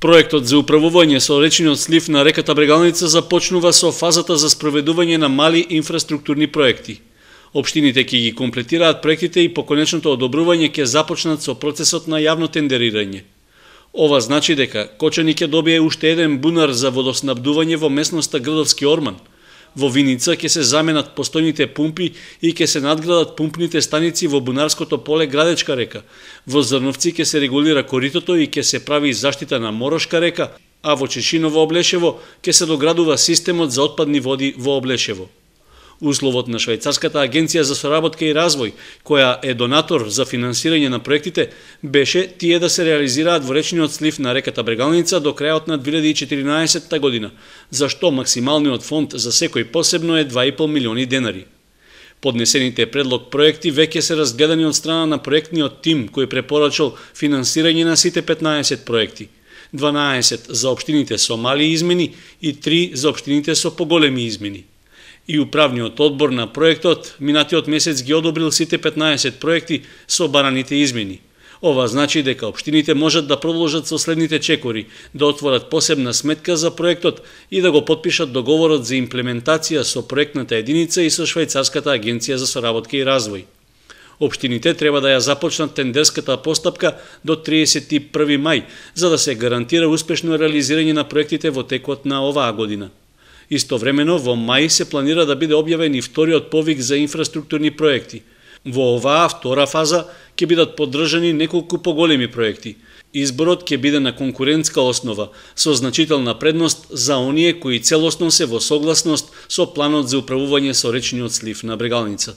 Проектот за управување со речниот слив на реката Брегалница започнува со фазата за спроведување на мали инфраструктурни проекти. Општините ќе ги комплетираат проектите и по конечното одобрување ќе започнат со процесот на јавно тендерирање. Ова значи дека Кочани ќе добие уште еден бунар за водоснабдување во местноста Грдовски Орман. Во Виница ќе се заменат постојните пумпи и ќе се надградат пумпните станици во бунарското поле Градечка река. Во Зрновци ќе се регулира коритото и ќе се прави заштита на Морошка река, а во Чешиново Облешево ќе се доградува системот за отпадни води во Облешево. Условот на Швајцарската агенција за соработка и развој, која е донатор за финансирање на проектите, беше тие да се реализираат во речниот слив на реката Брегалница до крајот на 2014 година, за што максималниот фонд за секој посебно е 2,5 милиони денари. Поднесените предлог проекти веќе се разгледани од страна на проектниот тим кој препорачал финансирање на сите 15 проекти. 12 за општините со мали измени и 3 за општините со поголеми измени. И управниот одбор на проектот минатиот месец ги одобрил сите 15 проекти со бараните измени. Ова значи дека општините можат да продолжат со следните чекори, да отворат посебна сметка за проектот и да го потпишат договорот за имплементација со проектната единица и со Швајцарската агенција за соработка и развој. Општините треба да ја започнат тендерската постапка до 31 мај, за да се гарантира успешно реализирање на проектите во текот на оваа година. Истовремено, во мај се планира да биде објавен и вториот повик за инфраструктурни проекти. Во оваа втора фаза ќе бидат поддржани неколку поголеми проекти. Изборот ќе биде на конкурентска основа, со значителна предност за оние кои целосно се во согласност со планот за управување со речниот слив на Брегалница.